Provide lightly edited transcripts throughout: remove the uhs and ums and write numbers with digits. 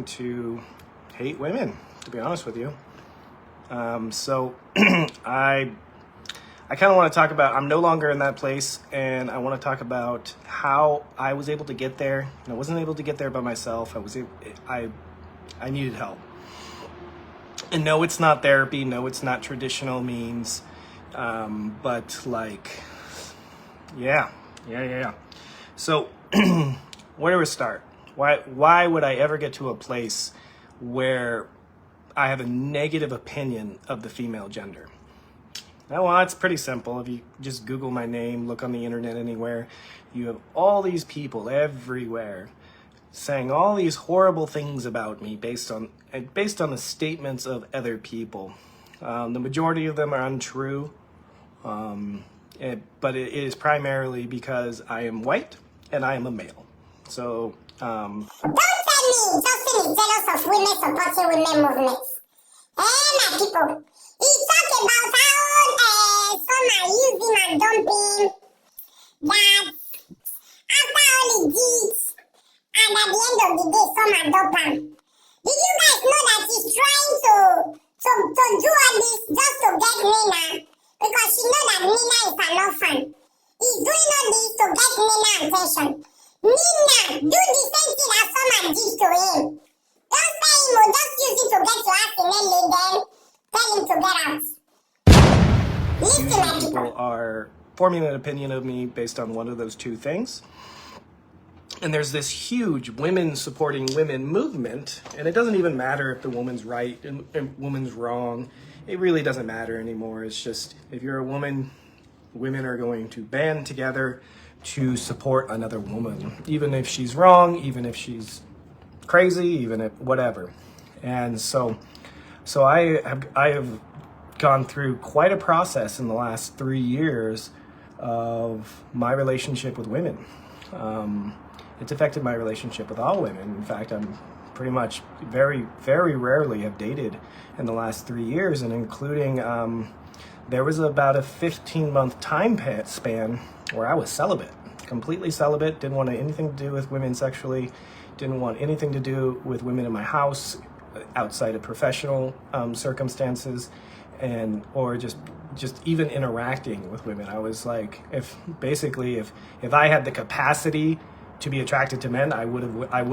to hate women, to be honest with you. So I kind of want to talk about, I'm no longer in that place, and I want to talk about how I was able to get there. And I wasn't able to get there by myself. I needed help. And no, it's not therapy. No, it's not traditional means. But like, yeah. So where do we start? Why would I ever get to a place where I have a negative opinion of the female gender? Well, it's pretty simple. If you just Google my name, look on the internet anywhere, you have all these people everywhere saying all these horrible things about me based on the statements of other people. The majority of them are untrue, but it is primarily because I am white and I am a male. So, don't tell me Justin is jealous of women supporting women movements. My people, he talk about how some are using and dumping, that after all he did, and at the end of the day, some are dumping. Did you guys know that he's trying to do all this just to get Nina? Because she know that Nina is an orphan. He's doing all this to get Nina attention. Nina, do the same thing that someone did to him. Don't say him or just use it to get your ass in LA, then tell him to get out. Listen, my people are forming an opinion of me based on one of those two things. And there's this huge women supporting women movement, and it doesn't even matter if the woman's right and woman's wrong. It really doesn't matter anymore. It's just, if you're a woman, women are going to band together to support another woman, even if she's wrong, even if she's crazy, even if whatever. And so I have gone through quite a process in the last 3 years of my relationship with women. It's affected my relationship with all women. In fact, I'm pretty much very, very rarely have dated in the last 3 years, and including there was about a 15-month time span where I was celibate, completely celibate, didn't want anything to do with women sexually, didn't want anything to do with women in my house outside of professional circumstances, or just even interacting with women. I was like, if I had the capacity to be attracted to men, I would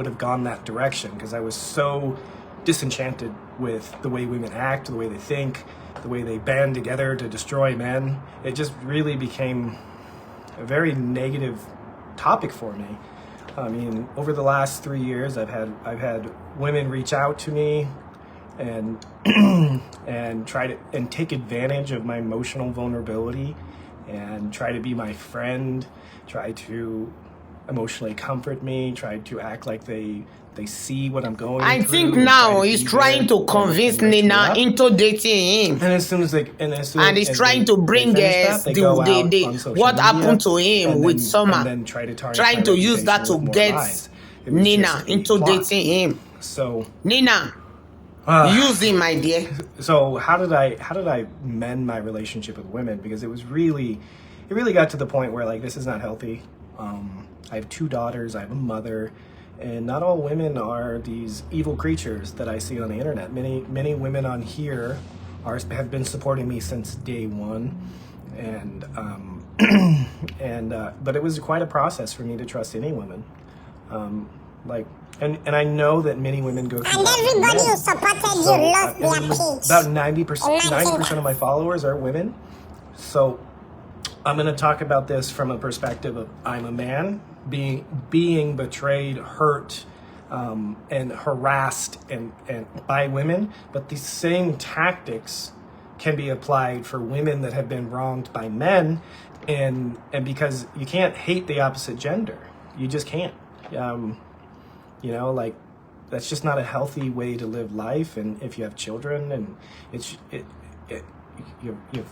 have gone that direction, because I was so disenchanted with the way women act, the way they think, the way they band together to destroy men. It just really became a very negative topic for me. I mean, over the last 3 years, I've had women reach out to me and try to take advantage of my emotional vulnerability and try to be my friend, try to emotionally comfort me, try to act like they see what I'm going through. I think now he's trying to convince Nina into dating him. And as soon as he's trying to bring what happened to him with Summer, trying to use that to get Nina into dating him. So Nina, use him, my dear. So how did I mend my relationship with women? Because it really got to the point where, like, this is not healthy. I have 2 daughters, I have a mother, and not all women are these evil creatures that I see on the internet. Many women on here have been supporting me since day one, but it was quite a process for me to trust any woman. And I know that many women go through that. And everybody who supported you lost their page. About 90% of my followers are women. So I'm going to talk about this from a perspective of, I'm a man being betrayed, hurt, and harassed and by women, but these same tactics can be applied for women that have been wronged by men, and because you can't hate the opposite gender, you just can't. Like, that's just not a healthy way to live life. And if you have children and you have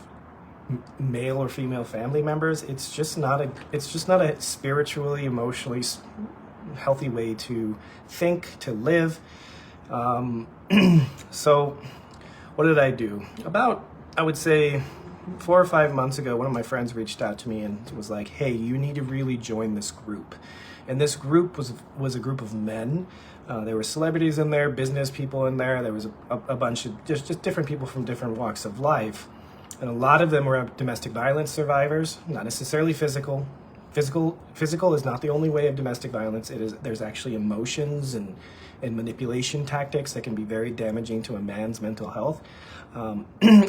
male or female family members, it's just not a spiritually, emotionally healthy way to think, to live. So what did I do? About, I would say, 4 or 5 months ago, one of my friends reached out to me and was like, hey, you need to really join this group. And this group was a group of men There were celebrities in there, business people in there. There was a bunch of just different people from different walks of life. And a lot of them were domestic violence survivors, not necessarily physical. Physical is not the only way of domestic violence. There's actually emotions and manipulation tactics that can be very damaging to a man's mental health,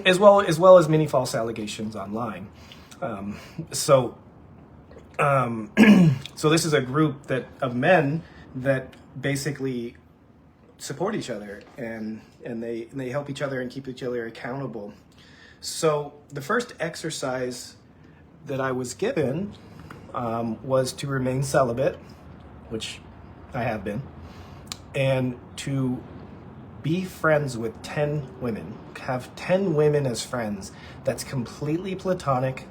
as well as many false allegations online. So this is a group of men that basically support each other and they help each other and keep each other accountable. So the first exercise that I was given was to remain celibate, which I have been, and to be friends with 10 women, have 10 women as friends that's completely platonic,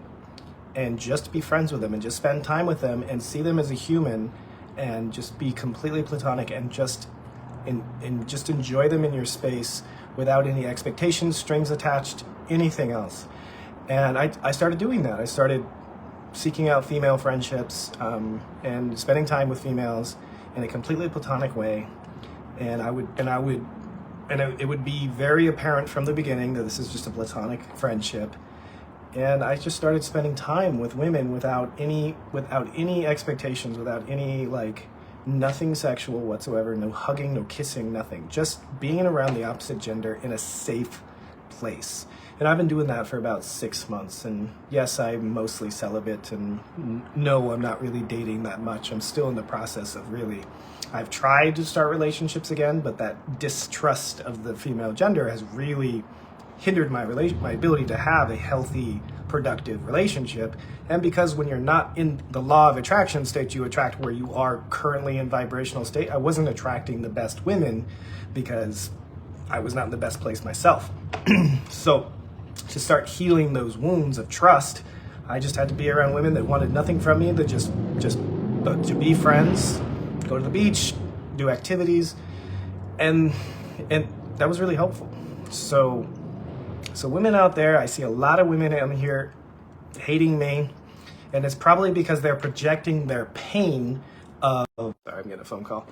and just be friends with them and just spend time with them and see them as a human and just be completely platonic and just enjoy them in your space without any expectations, strings attached, anything else. And I started doing that. I started seeking out female friendships and spending time with females in a completely platonic way. And it would be very apparent from the beginning that this is just a platonic friendship. And I just started spending time with women without any expectations, without any, like, nothing sexual whatsoever, no hugging, no kissing, nothing. Just being around the opposite gender in a safe place. And I've been doing that for about 6 months. And yes, I'm mostly celibate, and no, I'm not really dating that much. I'm still in the process of I've tried to start relationships again, but that distrust of the female gender has really hindered my ability to have a healthy, productive relationship. And because when you're not in the law of attraction state, you attract where you are currently in vibrational state, I wasn't attracting the best women because I was not in the best place myself. So to start healing those wounds of trust, I just had to be around women that wanted nothing from me, that just to be friends, go to the beach, do activities, and that was really helpful. So women out there, I see a lot of women out here hating me, and it's probably because they're projecting their pain of, sorry, I'm getting a phone call.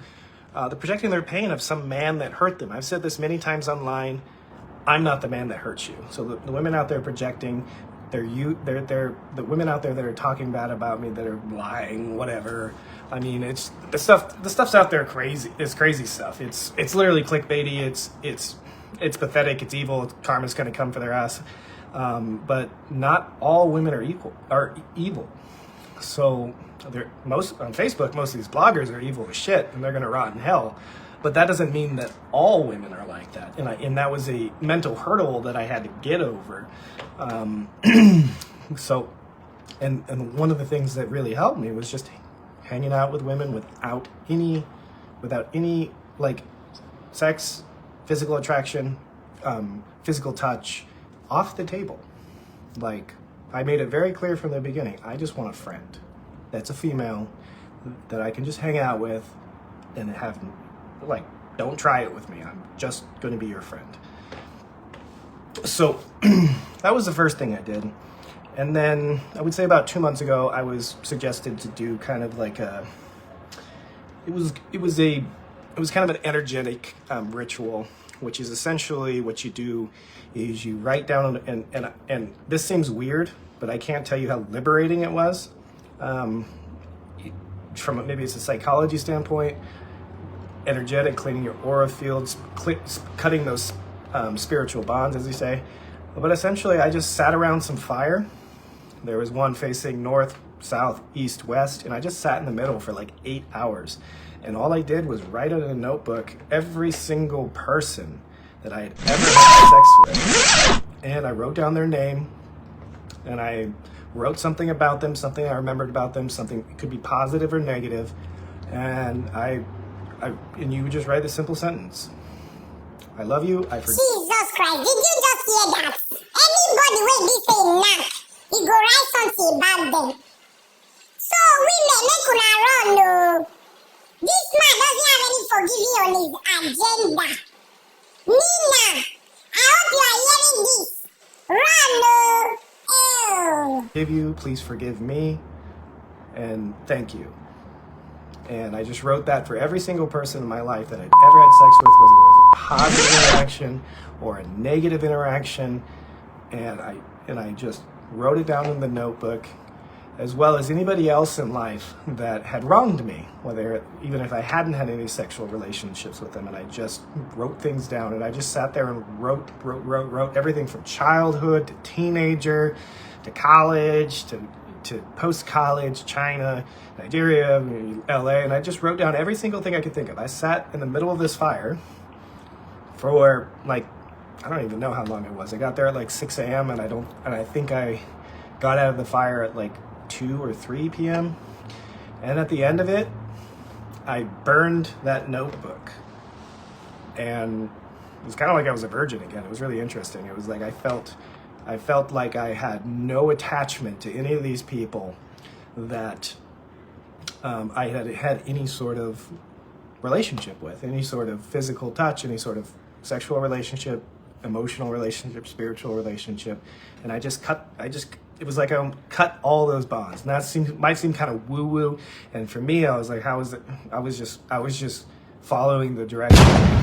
They're projecting their pain of some man that hurt them. I've said this many times online. I'm not the man that hurts you. So the women out there projecting, they're the women out there that are talking bad about me, that are lying, whatever. I mean, it's the stuff's out there crazy. It's crazy stuff. It's literally clickbaity. It's pathetic. It's evil. Karma's gonna come for their ass. But not all women are evil. So on Facebook, most of these bloggers are evil as shit, and they're gonna rot in hell. But that doesn't mean that all women are like that. And that was a mental hurdle that I had to get over. So, and one of the things that really helped me was just hanging out with women without any like sex, physical attraction, physical touch, off the table. Like, I made it very clear from the beginning, I just want a friend that's a female that I can just hang out with and have, like, don't try it with me. I'm just going to be your friend. So that was the first thing I did. And then I would say about 2 months ago, I was suggested to do kind of like it was kind of an energetic ritual, which is essentially what you do is you write down, and this seems weird, but I can't tell you how liberating it was. From maybe it's a psychology standpoint, energetic, cleaning your aura fields, cutting those spiritual bonds, as you say. But essentially, I just sat around some fire. There was one facing north, south, east, west, and I just sat in the middle for like 8 hours. And all I did was write in a notebook every single person that I had ever had sex with. And I wrote down their name, and I wrote something about them, something I remembered about them, something, it could be positive or negative. And and you would just write a simple sentence. I love you, I forgive. Jesus Christ, did you just hear that? Anybody wey be say knack, he go write something about them. So women, make una run, no. This man doesn't have any forgiving on his agenda. Nina, I hope you are hearing this. Run, no. Ew. Forgive you, please forgive me, and thank you. And I just wrote that for every single person in my life that I'd ever had sex with, whether it was a positive interaction or a negative interaction. And I just wrote it down in the notebook, as well as anybody else in life that had wronged me, even if I hadn't had any sexual relationships with them. And I just wrote things down, and I just sat there and wrote everything from childhood to teenager to college to post-college, China, Nigeria, LA, and I just wrote down every single thing I could think of. I sat in the middle of this fire for like, I don't even know how long it was. I got there at like 6 a.m. and I think I got out of the fire at like 2 or 3 p.m. And at the end of it, I burned that notebook. And it was kind of like I was a virgin again. It was really interesting. It was like I felt like I had no attachment to any of these people that I had any sort of relationship with, any sort of physical touch, any sort of sexual relationship, emotional relationship, spiritual relationship. And it was like I cut all those bonds. And that might seem kind of woo-woo. And for me, I was like, how is it? I was just following the direction